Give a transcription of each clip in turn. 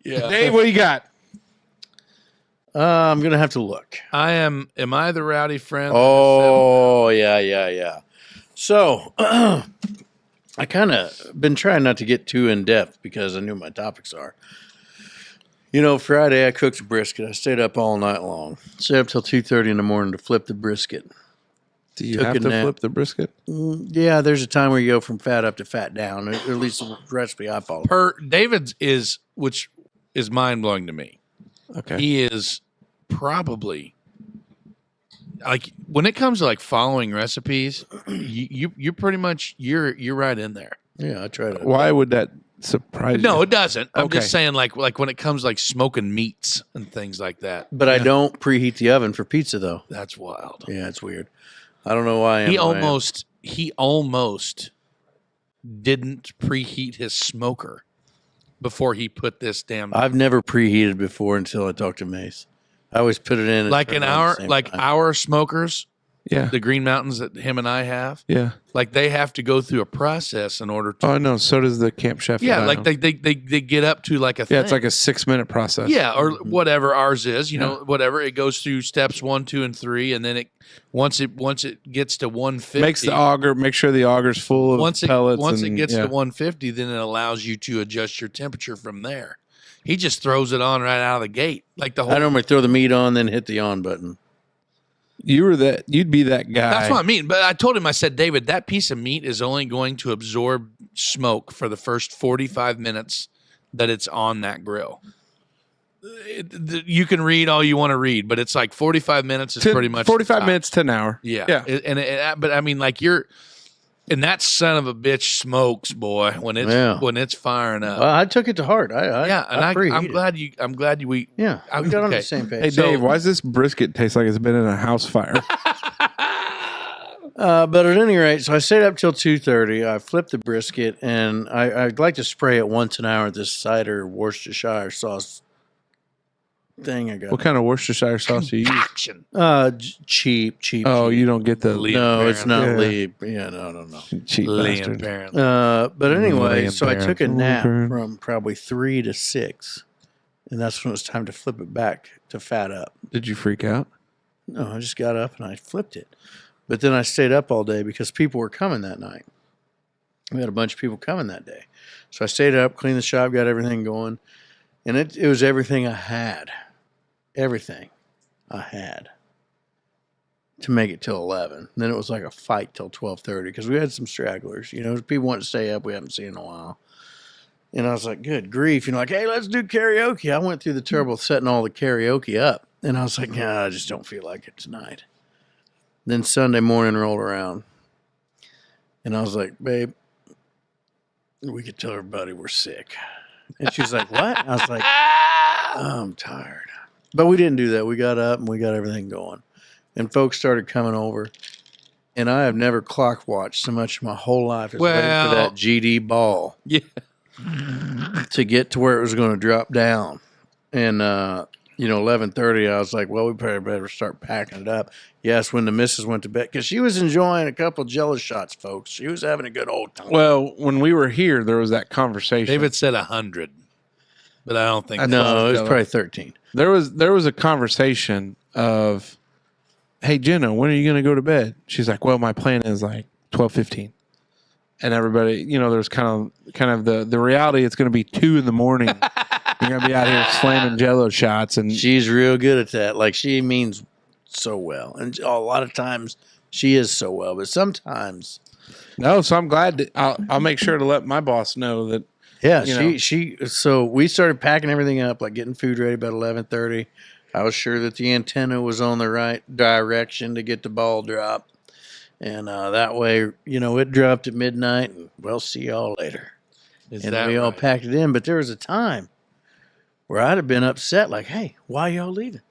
Yeah. Dave, what do you got? I'm gonna have to look. Am I the rowdy friend? Oh, yeah. So, I kind of been trying not to get too in depth because I knew my topics are. You know, Friday I cooked a brisket. I stayed up all night long. Stayed up till 2:30 in the morning to flip the brisket. Do you Took have a to nap. flip the brisket? Yeah, there's a time where you go from fat up to fat down. Or at least the recipe I follow. David's which is mind blowing to me. Okay. He is probably like when it comes to like following recipes, you pretty much you're right in there. Yeah, I try to. Why would that surprise you? No, it doesn't. I'm Okay. just saying like when it comes to like smoking meats and things like that. But I don't preheat the oven for pizza, though. That's wild. Yeah, it's weird. I don't know why I am. He almost didn't preheat his smoker before he put this damn I've never preheated before until I talked to Mace. I always put it in and like turn an it on hour at the same like time. our smokers, Yeah. the Green Mountains that him and I have, Yeah. like they have to go through a process in order to Oh, no. So does the Camp Chef. yeah, that I like own. they get up to like a thing. Yeah, it's like a 6-minute process. yeah, or whatever ours is, you know, whatever. It goes through steps 1, 2, and 3, and then it once it gets to 150, Makes the auger, make sure the auger's full of once pellets. it gets to 150, then it allows you to adjust your temperature from there. He just throws it on right out of the gate, like the whole. I normally throw the meat on, then hit the on button. You'd be that guy. That's what I mean. But I told him, I said, David, that piece of meat is only going to absorb smoke for the first 45 minutes that it's on that grill. You can read all you want to read, but it's like 45 minutes is pretty much 45 minutes to an hour. Yeah. Yeah. But I mean, like and that son of a bitch smokes, boy, when it's firing up. I took it to heart. I'm preheated. glad we Yeah, we got on the same page. Hey, Dave, why does this brisket taste like it's been in a house fire? But at any rate, so I stayed up till 2:30. I flipped the brisket, and I'd like to spray it once an hour with this cider Worcestershire sauce thing I got. What kind of Worcestershire sauce do you use? Action. Cheap. Oh, you don't get the No, it's not Yeah. Lee. Yeah, no. cheap Liam bastard. Barron. But anyway, Liam so I took a Barron. nap Okay. from probably 3 to 6, and that's when it was time to flip it back to fat up. Did you freak out? No, I just got up and I flipped it. But then I stayed up all day because people were coming that night. We had a bunch of people coming that day. So I stayed up, cleaned the shop, got everything going. And it was everything I had. Everything I had to make it till 11. And then it was like a fight till 12:30 because we had some stragglers. You know, people want to stay up we haven't seen in a while. And I was like, good grief. You know, like, hey, let's do karaoke. I went through the trouble of setting all the karaoke up. And I was like, nah, I just don't feel like it tonight. Then Sunday morning rolled around. And I was like, babe, we could tell everybody we're sick. And she's like, what? I was like, I'm tired. But we didn't do that. We got up and we got everything going. And folks started coming over. And I have never clock watched so much in my whole life as waiting for that GD ball. Yeah. To get to where it was going to drop down. And, 11:30, I was like, well, we probably better start packing it up. Yes, when the missus went to bed, because she was enjoying a couple jealous shots, folks. She was having a good old time. Well, when we were here, there was that conversation. David said 100, but I don't think No, it was probably 13. There was a conversation of, hey, Jenna, when are you going to go to bed? She's like, well, my plan is like 12:15. And everybody, there's kind of the reality. It's going to be 2 in the morning. You're going to be out here slamming Jello shots, and She's real good at that. Like, she means so well. And a lot of times she is so well, but sometimes. no. So I'm glad that I'll make sure to let my boss know that. Yeah, You know. so we started packing everything up, like getting food ready about 11:30. I was sure that the antenna was on the right direction to get the ball drop. And that way, it dropped at midnight, and we'll see y'all later. Is And that we all right? packed it in. But there was a time where I'd have been upset, like, hey, why y'all leaving?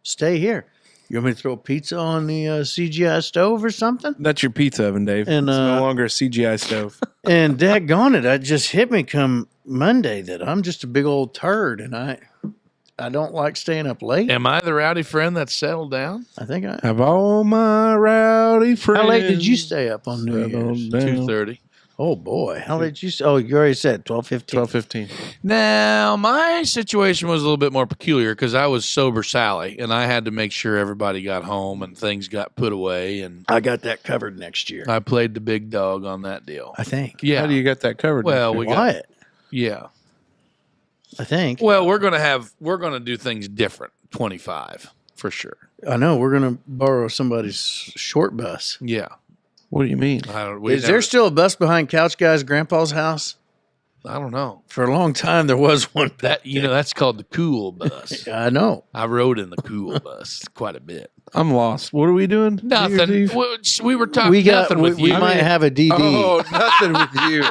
Stay here. You want me to throw pizza on the CGI stove or something? That's your pizza oven, Dave. And, it's no longer a CGI stove. And daggone it, it just hit me come Monday that I'm just a big old turd, and I don't like staying up late. Am I the rowdy friend that's settled down? I think I. Have all my rowdy friends. How late did you stay up on New settled Year's? down. 2:30. Oh boy, how did you? Oh, you already said 12, 15. 12:15. Now, my situation was a little bit more peculiar because I was sober Sally, and I had to make sure everybody got home and things got put away, and I got that covered next year. I played the big dog on that deal. I think. Yeah. How do you get that covered? Well, we got Wyatt. yeah. I think. Well, we're gonna do things different. 25 for sure. I know we're gonna borrow somebody's short bus. Yeah. What do you mean? Is there still a bus behind Couch Guy's grandpa's house? I don't know. For a long time, there was one. That's called the cool bus. I know. I rode in the cool bus quite a bit. I'm lost. What are we doing? Nothing. New Year's Eve? We were talking nothing with we you. might have a DD. Oh, nothing with you.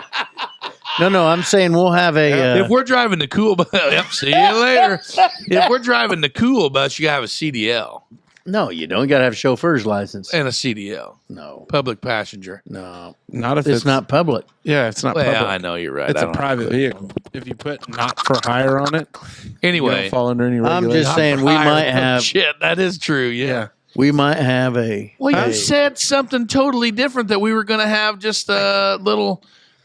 No, I'm saying we'll have a. If we're driving the cool bus, yep, see you later. If we're driving the cool bus, you gotta have a CDL No, you don't. You got to have a chauffeur's license. and a CDL, No, public passenger. no, Not if it's not public. Yeah, it's not Well, public. I know you're right. It's I a don't private vehicle. If you put not for hire on it, you Anyway, don't fall under any I'm regulations. just saying we might have. shit. That is true. Yeah. Yeah. We might have a. Well, you a- said something totally different that we were going to have just a little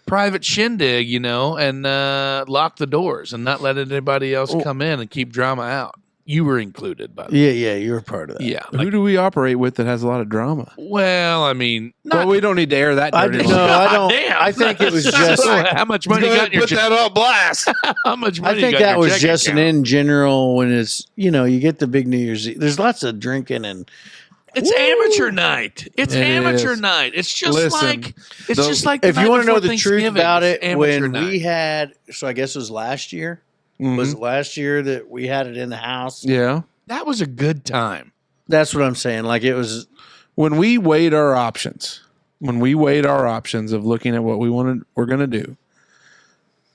private shindig, and lock the doors and not let anybody else come in and keep drama out. You were included, by the way. Yeah, you were part of that. Yeah. Who do we operate with that has a lot of drama? Well, I mean, Well, we don't need to air that I dirty. no, laundry. I don't. Damn. I think it was just. how much money you got in your put that on blast. How much money I think you got in that your was checking just an account? in general when it's you get the big New Year's Eve. There's lots of drinking and It's amateur night. It's It amateur is. night. It's just Listen, like if you want to know the Thanksgiving, truth about it's it, amateur when night. we had, so I guess it was last year. Was it last year that we had it in the house? Yeah. that was a good time. That's what I'm saying. Like it was. When we weighed our options, of looking at what we're going to do,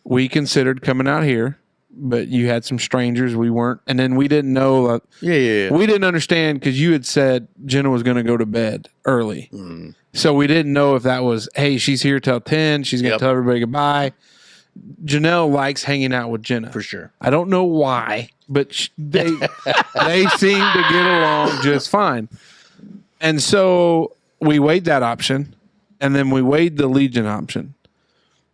we considered coming out here, but you had some strangers we weren't, and then we didn't know. Yeah. We didn't understand because you had said Jenna was going to go to bed early. So we didn't know if that was, hey, she's here till 10. She's going to Yep. tell everybody goodbye. Janelle likes hanging out with Jenna. For sure. I don't know why, but they seem to get along just fine. And so we weighed that option, and then we weighed the Legion option.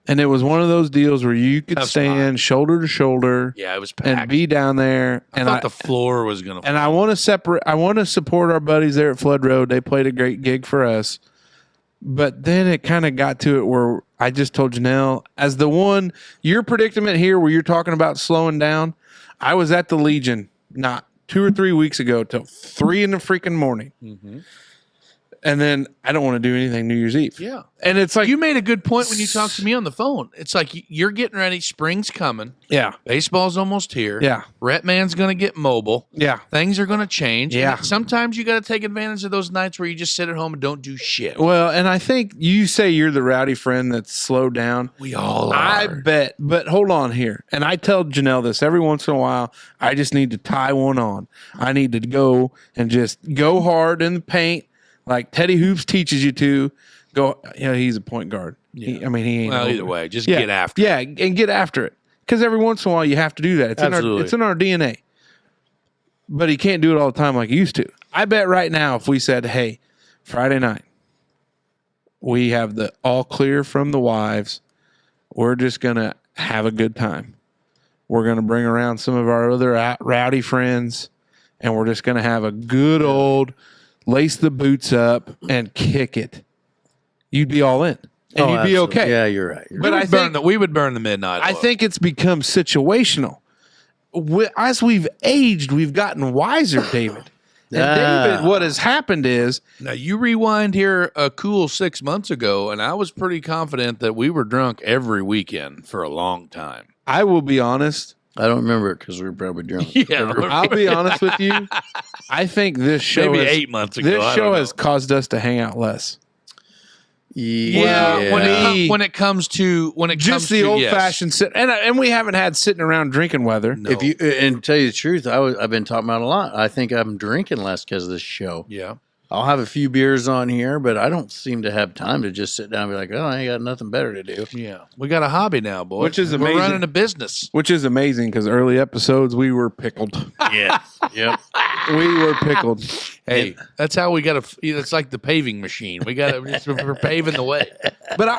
And it was one of those deals where you could Tough stand shoulder to shoulder Yeah, it was and packed. be down there. I And thought the floor was gonna. and I want to support our buddies there at Flood Road. They played a great gig for us. But then it kind of got to it where I just told Janelle, as the one, your predicament here where you're talking about slowing down, I was at the Legion not 2 or 3 weeks ago till 3 in the freaking morning. And then I don't want to do anything New Year's Eve. Yeah. And it's like, You made a good point when you talked to me on the phone. It's like you're getting ready. Spring's coming. yeah, Baseball's almost here. Yeah. Rep man's going to get mobile. yeah. Things are going to change. Yeah. And sometimes you got to take advantage of those nights where you just sit at home and don't do shit. Well, and I think you say you're the rowdy friend that's slowed down. We all are. I bet, but hold on here. And I tell Janelle this every once in a while. I just need to tie one on. I need to go and just go hard in the paint, like Teddy Hoops teaches you to. Go. He's a point guard. He ain't. Well, over either it. way, just Yeah. get after it. Yeah, and get after it. Because every once in a while you have to do that. Absolutely. It's in our DNA. But he can't do it all the time like he used to. I bet right now if we said, hey, Friday night, we have the all clear from the wives. We're just going to have a good time. We're going to bring around some of our other rowdy friends, and we're just going to have a good old lace the boots up and kick it. You'd be all in. And you'd be absolutely. okay. Yeah, you're right. But I think we would burn the midnight I oil. think it's become situational. As we've aged, we've gotten wiser, David. And David, what has happened is Now, you rewind here a cool 6 months ago, and I was pretty confident that we were drunk every weekend for a long time. I will be honest. I don't remember it because we were probably drunk. Yeah. I'll be honest with you. I think this show Maybe has, 8 months ago. this I show don't has know. caused us to hang out less. Yeah. When it comes to Just the old fashioned sit, and we haven't had sitting around drinking weather. No. If you and tell you the truth, I've been talking about it a lot. I think I'm drinking less because of this show. Yeah. I'll have a few beers on here, but I don't seem to have time to just sit down and be like, oh, I ain't got nothing better to do. Yeah. We got a hobby now, boy. Which is We're amazing. running a business. Which is amazing because early episodes we were pickled. Yeah. Yep. We were pickled. Hey, that's how we got to. It's like the paving machine. We got to. We're paving the way. But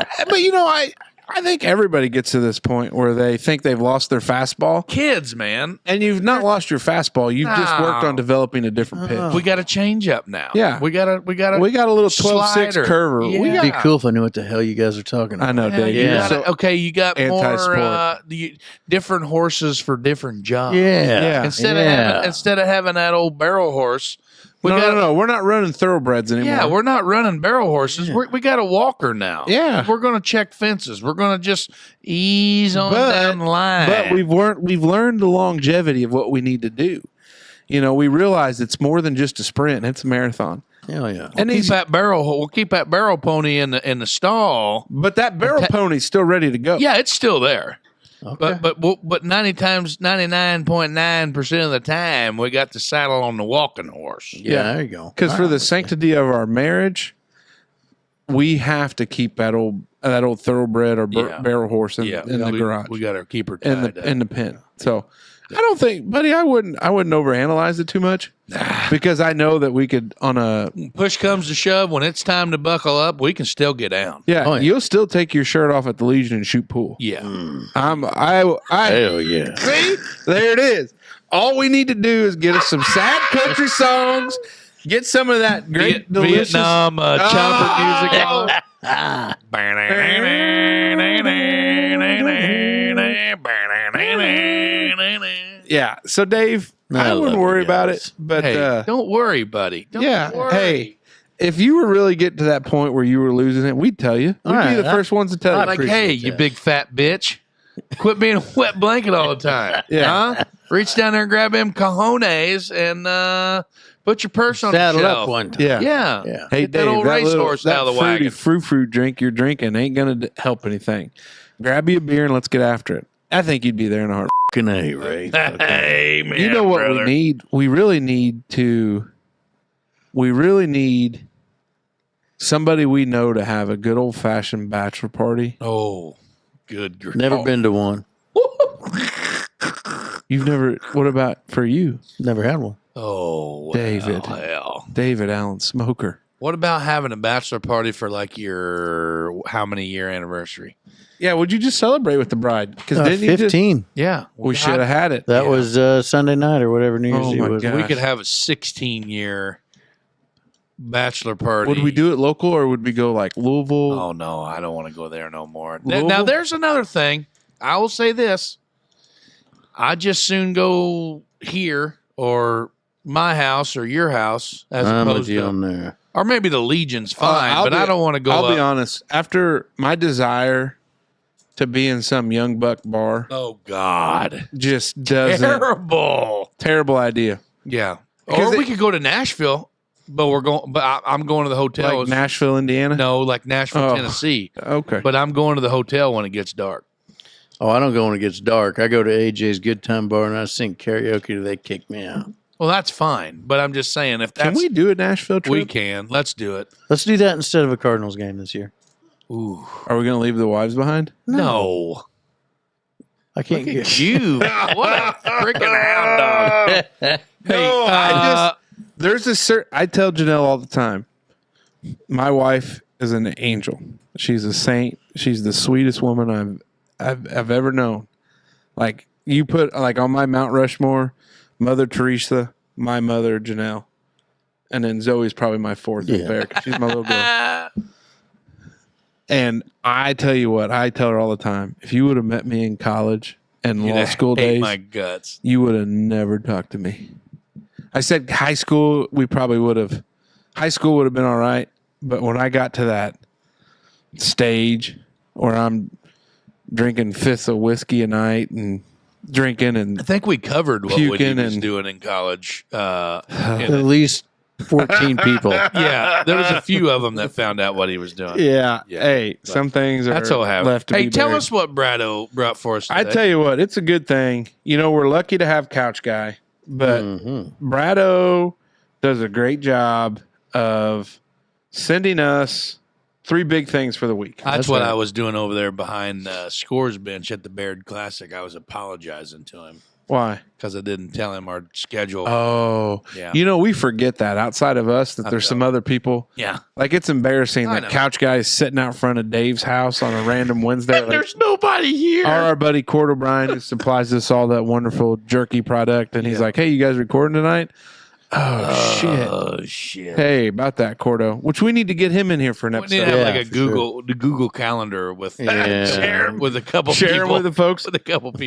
I think everybody gets to this point where they think they've lost their fastball. Kids, man, And you've not lost your fastball. You've just worked on developing a different pitch. we got to change up now. Yeah. we got to. We got a little 12-6 slider. curver. Yeah. We It'd got, be cool if I knew what the hell you guys are talking about. I know, Yeah, Dave. you You're Yeah. gotta- so- okay, you got anti-sport. more different horses for different jobs. Yeah. Instead of having that old barrel horse, no. We're not running thoroughbreds anymore. Yeah, we're not running barrel horses. We got a walker now. Yeah. We're going to check fences. We're going to just ease on down the line. But we've learned the longevity of what we need to do. We realize it's more than just a sprint; it's a marathon. Hell yeah. And we'll keep that barrel pony in the stall. but that barrel pony's still ready to go. Yeah, it's still there. Okay. But 99.9% of the time, we got the saddle on the walking horse. yeah, there you go. Because for the sanctity of our marriage, we have to keep that old thoroughbred or barrel horse in the garage We got to keep her tied up. in the pen. So I don't think, buddy, I wouldn't overanalyze it too much because I know that we could on a Push comes to shove, when it's time to buckle up, we can still get down. you'll still take your shirt off at the Legion and shoot pool. Yeah. Hell yeah. See, there it is. All we need to do is get us some sad country songs, get some of that great delicious Vietnam chopper music on. Yeah. So Dave, I love wouldn't you worry about guys. it. But Hey, don't worry, buddy. Don't worry. hey, if you were really getting to that point where you were losing it, we'd tell you. We'd All be right, the first ones to tell you. Like, hey, you big fat bitch. Quit being a wet blanket all the time. Yeah. Huh? Reach down there and grab them cojones and put your purse on Saddle the up shelf. one time. Yeah. Yeah. Yeah. Hey, Get Dave, that old racehorse out of the fruity wagon. fruit drink you're drinking ain't going to help anything. Grab you a beer and let's get after it. I think you'd be there in a heart. Fucking A, Ray. Hey, man. You know what brother. we need? We really need somebody we know to have a good old fashioned bachelor party. Oh, good grief. Never been to one. You've never, what about for you? Never had one. Oh, well, David. hell. David Allen Smoker. What about having a bachelor party for like your how many year anniversary? Yeah, would you just celebrate with the bride? Because didn't you just, 15. Yeah. we should have had it. That was Sunday night or whatever New Year's Oh Eve my was. God. We could have a 16-year bachelor party. Would we do it local or would we go like Louisville? Oh, no. I don't want to go there no more. Louisville? Now, there's another thing. I will say this. I just soon go here or my house or your house as I'm with opposed you to, on there. or maybe the Legion's fine, I'll but be- I don't want to go I'll up. be honest. After my desire to be in some young buck bar Oh, God. just doesn't. Terrible idea. Yeah. Because Or we could go to Nashville, but I'm going to the hotel. Like Nashville, Indiana? No, like Nashville, Oh. Tennessee. Okay. But I'm going to the hotel when it gets dark. Oh, I don't go when it gets dark. I go to AJ's Good Time Bar and I sing karaoke till they kick me out. Well, that's fine. But I'm just saying, if that's Can we do a Nashville trip? we can. Let's do it. Let's do that instead of a Cardinals game this year. Ooh. Are we going to leave the wives behind? No. I can't Look get at you. What a freaking hound dog. No, there's a certain. I tell Janelle all the time. My wife is an angel. She's a saint. She's the sweetest woman I've ever known. Like you put like on my Mount Rushmore, Mother Teresa, my mother Janelle, and then Zoe's probably my fourth up there 'cause she's my little girl. And I tell you what, I tell her all the time. If you would have met me in college and law school hate days, my guts. you would have never talked to me. I said high school, we probably would have. High school would have been all right, but when I got to that stage where I'm drinking fifths of whiskey a night and drinking I and think we covered what Woody Puking was and- doing in college. at least 14 people. Yeah, there was a few of them that found out what he was doing. yeah, Yeah, hey, some things are That's all happened. left to Hey, be tell buried. us what Brado brought for us today. I tell you what, it's a good thing. You know, we're lucky to have Couch Guy, but Brado does a great job of sending us 3 big things for the week. That's what I was doing over there behind Scores bench at the Baird Classic. I was apologizing to him. Why? because I didn't tell him our schedule. Oh, Yeah. You know, we forget that outside of us that there's some other people. Yeah. Like, it's embarrassing I that know. couch guy is sitting out front of Dave's house on a random Wednesday. Like, There's nobody here. our buddy Cord O'Brien, who supplies us all that wonderful jerky product, and he's like, "Hey, you guys recording tonight?" Oh shit! Oh shit! Hey, about that Cordo, which we need to get him in here for an We episode. need to have Yeah, like a for Google, the Google Calendar with Yeah. with a couple Share him people, with the folks. with a couple people.